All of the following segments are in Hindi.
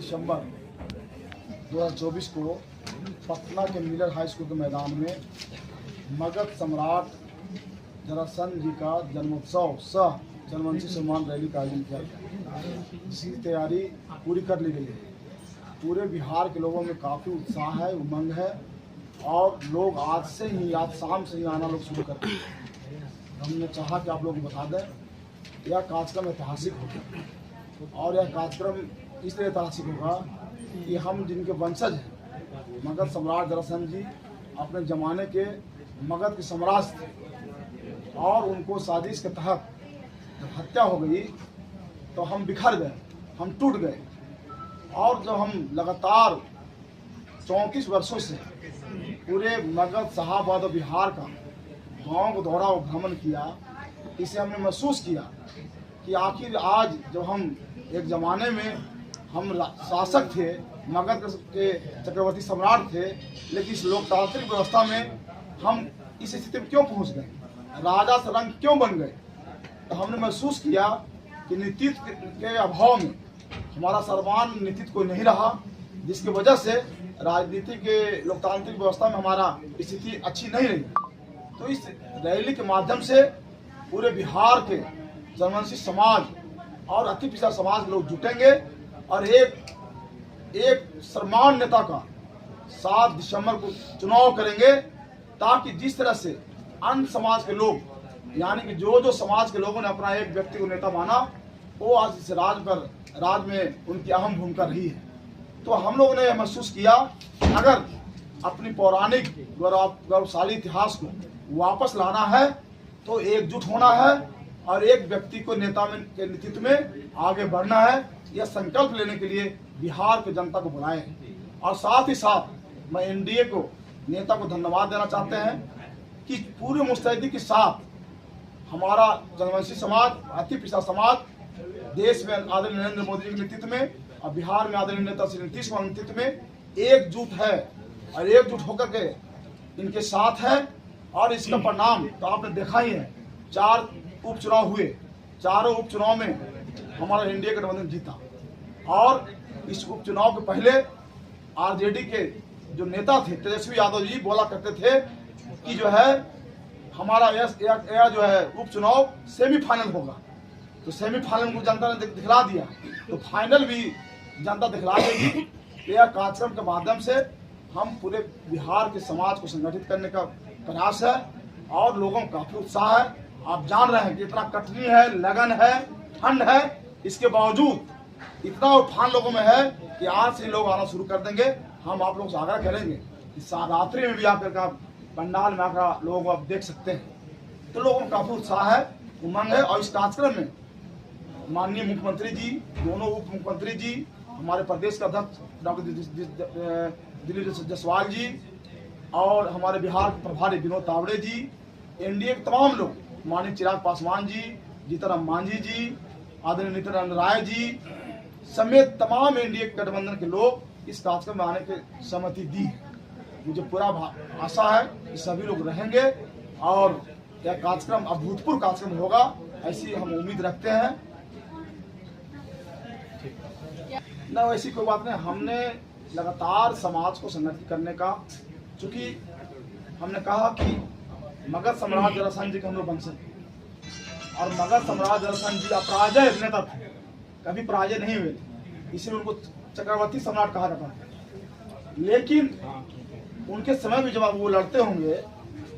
दिसंबर 2024 को पटना के मिलर हाई स्कूल के मैदान में मगध सम्राट जरासंध जी का जन्मोत्सव सह जनवंशी सम्मान रैली का आयोजन किया गया, जिसकी तैयारी पूरी कर ली गई है। पूरे बिहार के लोगों में काफ़ी उत्साह है, उमंग है और लोग आज शाम से ही आना लोग शुरू कर दिए। हमने चाहा कि आप लोग बता दें, यह कार्यक्रम ऐतिहासिक होगा और यह कार्यक्रम इसलिए ऐतिहासिक होगा कि हम जिनके वंशज हैं, मगध सम्राट जरासंध जी अपने ज़माने के मगध के सम्राट थे और उनको साजिश के तहत जब हत्या हो गई तो हम बिखर गए, हम टूट गए। और जब हम लगातार 34 वर्षों से पूरे मगध शाहाबाद और बिहार का गाँव को दौरा और भ्रमण किया, इसे हमने महसूस किया कि आखिर आज जब हम एक ज़माने में हम शासक थे, मगध के चक्रवर्ती सम्राट थे, लेकिन इस लोकतांत्रिक व्यवस्था में हम इस स्थिति में क्यों पहुंच गए, राजा से रंग क्यों बन गए। तो हमने महसूस किया कि नेतृत्व के अभाव में हमारा सर्वमान नेतृत्व कोई नहीं रहा, जिसकी वजह से राजनीति के लोकतांत्रिक व्यवस्था में हमारा स्थिति अच्छी नहीं रही। तो इस रैली के माध्यम से पूरे बिहार के जनवंशी समाज और अति पिछड़ा समाज लोग जुटेंगे और एक सर्वमान नेता का 7 दिसंबर को चुनाव करेंगे, ताकि जिस तरह से अन्य समाज के लोग, यानी कि जो समाज के लोगों ने अपना एक व्यक्ति को नेता माना, वो आज इस राज में उनकी अहम भूमिका रही है। तो हम लोगों ने महसूस किया अगर अपनी पौराणिक गौरवशाली इतिहास को वापस लाना है तो एकजुट होना है और एक व्यक्ति को नेता के नेतृत्व में आगे बढ़ना है। यह संकल्प लेने के लिए बिहार की जनता को बुलाए हैं। और साथ ही साथ मैं एनडीए को नेता को धन्यवाद देना चाहते हैं कि पूरी मुस्तैदी के साथ हमारा जनवंशी समाज, अति पिछड़ा समाज देश में आदरणीय नरेंद्र मोदी जी के नेतृत्व में और बिहार में आदरणीय नेता श्री नीतीश कुमार के नेतृत्व में एकजुट है और एकजुट होकर के इनके साथ है। और इसका परिणाम तो आपने देखा ही है, 4 उपचुनाव हुए, चारों उपचुनाव में हमारा एनडीए गठबंधन जीता। और इस उपचुनाव के पहले आरजेडी के जो नेता थे तेजस्वी यादव जी बोला करते थे कि जो है हमारा यह जो है उपचुनाव सेमीफाइनल होगा। तो सेमीफाइनल को जनता ने दिखला दिया, तो फाइनल भी जनता दिखला देगी। यह कार्यक्रम के माध्यम से हम पूरे बिहार के समाज को संगठित करने का प्रयास है और लोगों का काफी उत्साह है। आप जान रहे हैं कि इतना कठिन है, लगन है, ठंड है, इसके बावजूद इतना उफान लोगों में है कि आज से लोग आना शुरू कर देंगे। हम आप लोगों से आग्रह करेंगे कि रात्रि में भी आकर का पंडाल में आकर लोगों को आप देख सकते हैं। तो लोगों में काफी उत्साह है, उमंग है। और इस कार्यक्रम में माननीय मुख्यमंत्री जी, दोनों उप मुख्यमंत्री जी, हमारे प्रदेश का अध्यक्ष डॉक्टर दिलीप जायसवाल जी और हमारे बिहार के प्रभारी विनोद तावड़े जी, एनडीए के तमाम लोग, माननीय चिराग पासवान जी, जीतनराम मांझी जी, आदरणीय नित्यानंद राय जी समेत तमाम एनडीए गठबंधन के लोग इस कार्यक्रम में आने की सहमति दी है। मुझे पूरा आशा है कि सभी लोग रहेंगे और यह कार्यक्रम अभूतपूर्व कार्यक्रम होगा, ऐसी हम उम्मीद रखते हैं। न वैसी कोई बात नहीं, हमने लगातार समाज को संगठित करने का, चूंकि हमने कहा कि मगध सम्राट जरासंध जी के हम लोग वंशज और मगध सम्राट जरासंध जी अपराजय नेता थे, कभी पराजय नहीं हुए थे, इसलिए उनको चक्रवर्ती सम्राट कहा जाता था। लेकिन उनके समय में जब वो लड़ते होंगे,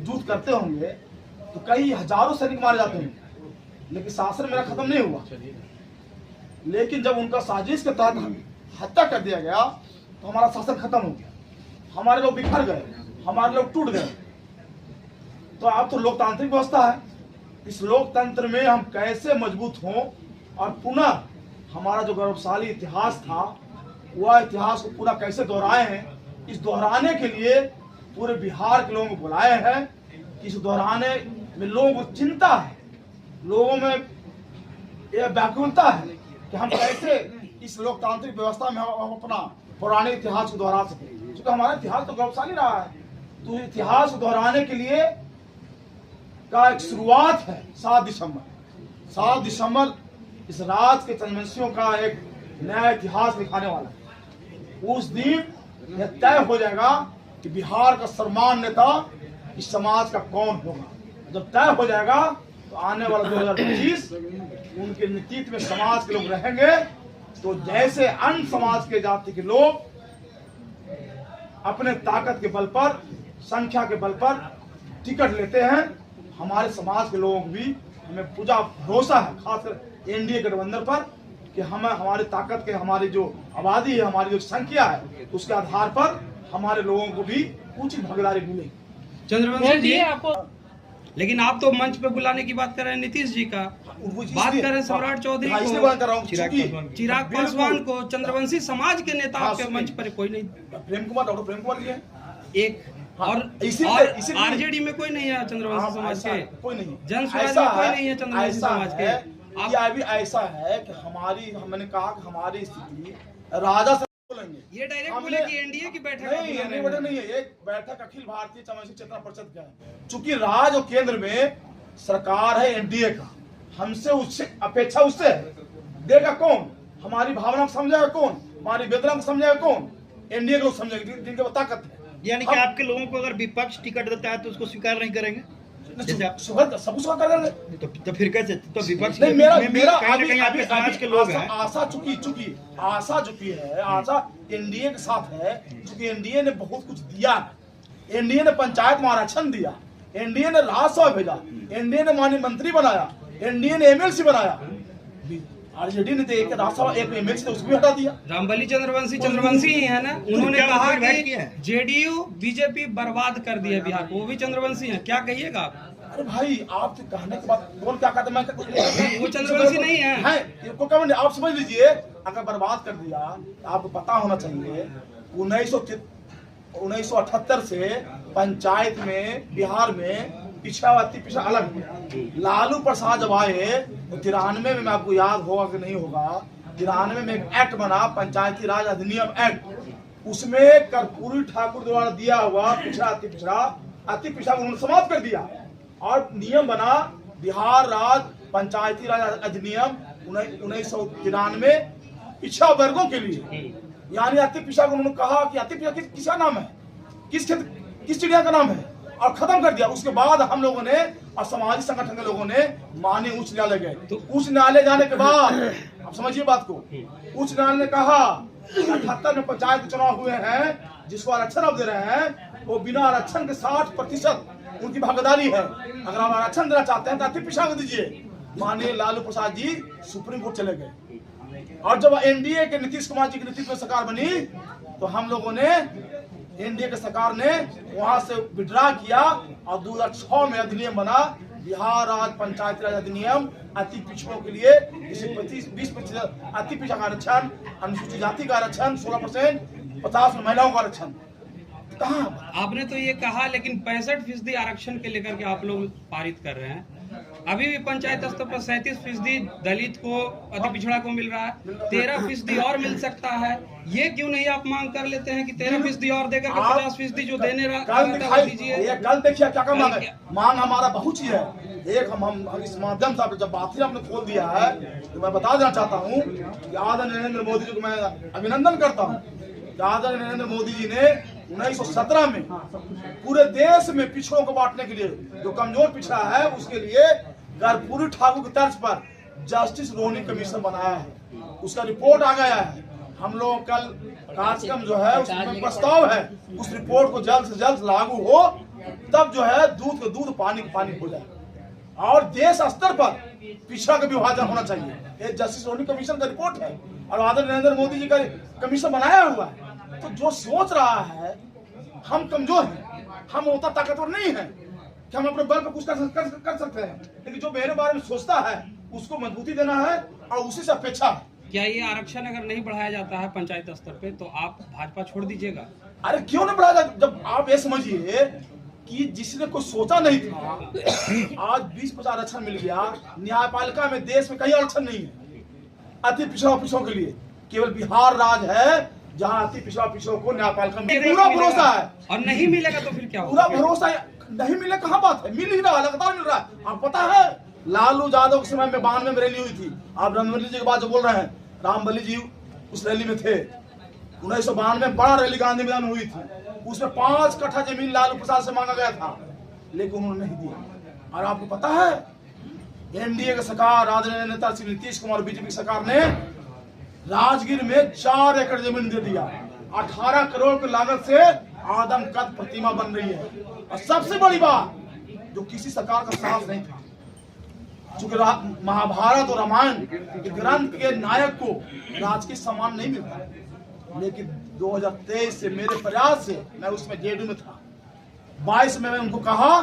युद्ध करते होंगे, तो कई हजारों सैनिक मारे जाते होंगे, लेकिन शासन मेरा खत्म नहीं हुआ। लेकिन जब उनका साजिश के तहत हत्या कर दिया गया तो हमारा शासन खत्म हो गया, हमारे लोग बिखर गए, हमारे लोग टूट गए। तो अब तो लोकतांत्रिक व्यवस्था है, इस लोकतंत्र में हम कैसे मजबूत हों और पुनः हमारा जो गौरवशाली इतिहास था वह इतिहास को पूरा कैसे दोहराए हैं, इस दोहराने के लिए पूरे बिहार के लोगों को बुलाए हैं कि इस दोहराने में लोगों को चिंता है, लोगों में यह व्याकुलता है कि हम कैसे इस लोकतांत्रिक व्यवस्था में हम अपना पुराने इतिहास को दोहरा सकें, क्योंकि हमारा इतिहास तो गौरवशाली रहा है। तो इतिहास को दोहराने के लिए का एक शुरुआत है 7 दिसंबर इस राज के जनवंशियों का एक नया इतिहास लिखाने वाला है। उस दिन यह तय हो जाएगा कि बिहार का सर्वमान्य नेता इस समाज का कौन होगा। जब तय हो जाएगा तो आने वाला 2025 उनके नेतृत्व में समाज के लोग रहेंगे। तो जैसे अन्य समाज के जाति के लोग अपने ताकत के बल पर, संख्या के बल पर टिकट लेते हैं, हमारे समाज के लोगों को भी हमें पूरा भरोसा है, खासकर एनडीए गठबंधन पर, कि हमें हमारी ताकत के, हमारी जो आबादी है, हमारी जो संख्या है, उसके आधार पर हमारे लोगों को भी उचित भागीदारी मिलेगी। चंद्रवंशी जी, आपको लेकिन आप तो मंच पे बुलाने की बात कर रहे हैं नीतीश जी का, बात कर रहे हैं सम्राट चौधरी को, चिराग पासवान को, चंद्रवंशी समाज के नेता आपके मंच पर कोई नहीं। प्रेम कुमार जी एक और आरजेडी में कोई नहीं है चंद्रवंशी समाज के, कोई नहीं, जन स्वराज में कोई नहीं है चंद्रवंशी समाज के। अभी ऐसा है कि मैंने कहा कि हमारी स्थिति राजा से बोलेंगे, ये डायरेक्ट बोले कि एनडीए की बैठक नहीं है, एक बैठक अखिल भारतीय चंद्रवंशी चेतना परिषद का है। चूंकि राज्य और केंद्र में सरकार है एनडीए का, हमसे उससे अपेक्षा उससे है। देगा कौन? हमारी भावना को समझेगा कौन? हमारी वेदना को समझेगा कौन? एनडीए के लोग समझेंगे जिनके पास ताकत है। यानी कि आपके लोगों को अगर विपक्ष टिकट देता है तो उसको स्वीकार नहीं करेंगे? सब कुछ कर रहे तो फिर कैसे? तो विपक्ष नहीं, मेरा आपके समाज के लोग हैं। आशा चुकी है, आशा एनडीए के साथ है। चूंकि एनडीए ने बहुत कुछ दिया है, एनडीए ने पंचायत में आरक्षण दिया, एनडीए ने राज्यसभा भेजा, एनडीए ने माननीय मंत्री बनाया, एनडीए ने एमएलसी बनाया। आरजेडी ने तो एक राज्यसभा, एक एमएलसी तो उसको भी हटा दिया। रामबली चंद्रवंशी ही है ना, उन्होंने कहा कि जेडीयू बीजेपी बर्बाद कर दिया बिहार को, वो भी चंद्रवंशी है, क्या कहिएगा आप? अरे भाई, आप कहने के बाद कौन क्या कहते? मैं वो चंद्रवंशी नहीं है, इनको क्या मैंने, आप समझ लीजिए, अगर बर्बाद कर दिया, आपको पता होना चाहिए 1978 से पंचायत में बिहार में पिछड़ा अति पिछड़ा अलग हुआ। लालू प्रसाद जब आए तो 93 में, आपको याद होगा कि नहीं होगा, 93 में एक एक्ट बना, पंचायती राज अधिनियम एक्ट। उसमें कर्पूरी ठाकुर द्वारा दिया हुआ अति पिछड़ा उन्होंने समाप्त कर दिया और नियम बना बिहार राज्य पंचायती राज अधिनियम 1993 पिछड़ा वर्गों के लिए। यानी अति पिछड़ा को उन्होंने कहा कि अति पिछड़ा किसका नाम है, किस चिड़िया का नाम है, और खत्म कर दिया। उसके बाद हम लोगों ने और सामाजिक संगठन के लोगों ने माननीय उच्च न्यायालय गए। तो उच्च न्यायालय जाने के बाद, आप समझिए बात को, उच्च न्यायालय ने कहा 78 में पंचायत चुनाव हुए हैं, जिसको आरक्षण अब दे रहे हैं, वो बिना आरक्षण के 60% उनकी भागीदारी है। अगर आप आरक्षण देना चाहते हैं तो अति पिछड़ा को दीजिए। माननीय लालू प्रसाद जी सुप्रीम कोर्ट चले गए और जब एनडीए के नीतीश कुमार जी के नेतृत्व में सरकार बनी तो हम लोगों ने, एनडीए के सरकार ने वहां से विड्रा किया और 2006 में अधिनियम बना, बिहार राज्य पंचायती राज अधिनियम। अति पिछड़ों के लिए 20% अति पिछड़ा का आरक्षण, अनुसूचित जाति का आरक्षण 16%, 50 महिलाओं का आरक्षण। कहाँ आपने तो ये कहा, लेकिन 65% आरक्षण के लेकर के आप लोग पारित कर रहे हैं। अभी भी पंचायत स्तर पर 37% दलित को, अति पिछड़ा को मिल रहा है, 13% और मिल सकता है। ये क्यों नहीं आप मांग कर लेते हैं कि 13% और देकर 50% जो देने दीजिए? कल देखिए क्या मांग है। मांग हमारा बहुत ही है। एक हम इस माध्यम से जब बात ही आपने खोल दिया है तो मैं बता देना चाहता हूँ कि आदरणीय नरेंद्र मोदी जी को मैं अभिनंदन करता हूँ। आदरणीय नरेंद्र मोदी जी ने 1917 में पूरे देश में पिछड़ों को बांटने के लिए, जो कमजोर पिछड़ा है उसके लिए कर्पूरी ठाकुर की तर्ज पर जस्टिस रोहिणी कमीशन बनाया है। उसका रिपोर्ट आ गया है। हम लोग कल कार्यक्रम जो है उसमें प्रस्ताव है, उस रिपोर्ट को जल्द से जल्द लागू हो, तब जो है दूध का दूध, पानी का पानी हो जाए और देश स्तर पर पिछड़ा का विभाजन होना चाहिए। ये जस्टिस रोहिणी कमीशन का रिपोर्ट है और आदरणीय नरेंद्र मोदी जी का कमीशन बनाया हुआ है। तो जो सोच रहा है हम कमजोर हैं, हम उतना ताकतवर नहीं है कि हम अपने बल पर कुछ कर सकते हैं, लेकिन जो मेरे बारे में सोचता है उसको मजबूती देना है और उसी से अपेक्षा है। क्या ये आरक्षण अगर नहीं बढ़ाया जाता है पंचायत स्तर पे तो आप भाजपा छोड़ दीजिएगा? अरे क्यों नहीं बढ़ाया? जब आप ये समझिए कि जिसने कोई सोचा नहीं था, आज 20% आरक्षण मिल गया। न्यायपालिका में देश में कहीं आरक्षण नहीं है अति पिछड़ों के लिए, केवल बिहार राज्य है जहाँ अति पिछड़ों को न्यायपालिका में पूरा भरोसा है। और नहीं मिलेगा तो फिर क्या होगा? पूरा भरोसा नहीं मिले, कहाँ बात है, मिल ही रहा है, लगातार मिल रहा है। आप पता है लालू यादव के समय में 92 में रैली हुई थी। आप रामबली जी के बाद जो बोल रहे हैं, रामबली जी उस रैली में थे। 1992 में बड़ा रैली गांधी मैदान में हुई थी, उसमें 5 कट्ठा जमीन लालू प्रसाद से मांगा गया था, लेकिन उन्होंने नहीं दिया। और आपको पता है एनडीए की सरकार, आदरणीय नेता श्री नीतीश कुमार बीजेपी की सरकार ने राजगीर में 4 एकड़ जमीन दे दिया। 18 करोड़ की लागत से आदमकद प्रतिमा बन रही है। और सबसे बड़ी बात, जो किसी सरकार का साहस नहीं था, चूंकि महाभारत और रामायण के ग्रंथ के नायक को राजकीय सम्मान नहीं मिलता, लेकिन 2023 से मेरे प्रयास से, मैं उसमें जेडीयू में था, 22 में मैंने उनको कहा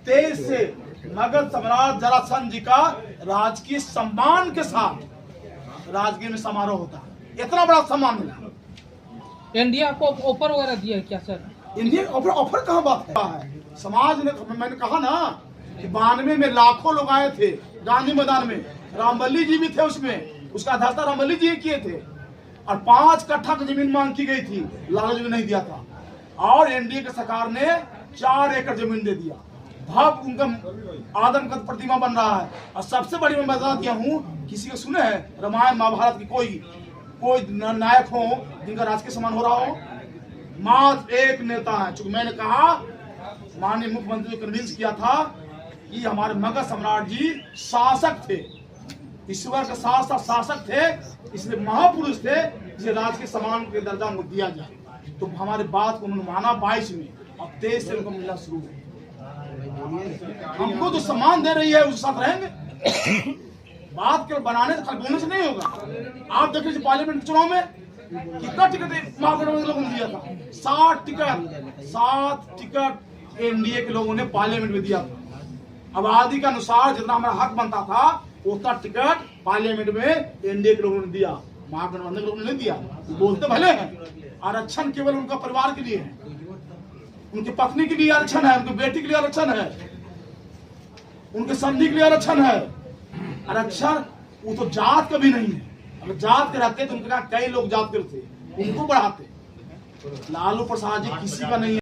23 से मगध सम्राट जरासंध जी का राजकीय सम्मान के साथ राजगीर में समारोह होता है। इतना बड़ा सम्मान मिला। इंडिया आपको ऑफर वगैरह दिया है क्या सर? इंडिया ऑफर कहाँ बात है? समाज ने, मैंने कहा ना कि 92 में लाखों लोग आए थे गांधी मैदान में, रामबल्ली जी भी थे उसमें, उसका अध्यक्षता रामबल्ली जी किए थे, और 5 कट्ठा की जमीन मांग की गई थी, लालू जी ने नहीं दिया था, और एनडीए की सरकार ने 4 एकड़ जमीन दे दिया। भाव उनका आदमकद प्रतिमा बन रहा है। और सबसे बड़ी मैं बता दिया हूँ, किसी को सुने हैं रामायण महाभारत की कोई नायक हो जिनका राजकीय सम्मान हो रहा हो? मात्र एक नेता है। चूंकि मैंने कहा, माननीय मुख्यमंत्री को कन्विंस किया था कि हमारे मगध सम्राट जी शासक थे, ईश्वर के साथ साथ शासक थे, इसलिए महापुरुष थे, जिसे राजकीय सम्मान के दर्जा उनको दिया जाए। तो हमारे बात को उन्होंने माना 22 में, अब 23 से उनको मिलना शुरू है। हमको जो सम्मान दे रही है उसके साथ रहेंगे। बात केवल बनाने से, खाली बोलने से नहीं होगा। आप देख लीजिए पार्लियामेंट के चुनाव में कितना टिकट महागठबंधन लोगों ने दिया था, 7 टिकट एनडीए के लोगों ने पार्लियामेंट में दिया था। आबादी के अनुसार जितना हमारा हक बनता था उतना टिकट पार्लियामेंट में एनडीए के लोगों ने दिया, महागठबंधन के लोगों ने नहीं दिया। बोलते भले हैं, आरक्षण केवल उनका परिवार के लिए है, उनकी पत्नी के लिए आरक्षण है, उनकी बेटी के लिए आरक्षण है, उनके समधी के लिए आरक्षण है। आरक्षण वो तो जात का भी नहीं है। अगर जात के रहते तो उनके कई लोग जात के थे, उनको बढ़ाते। लालू प्रसाद जी किसी का नहीं है।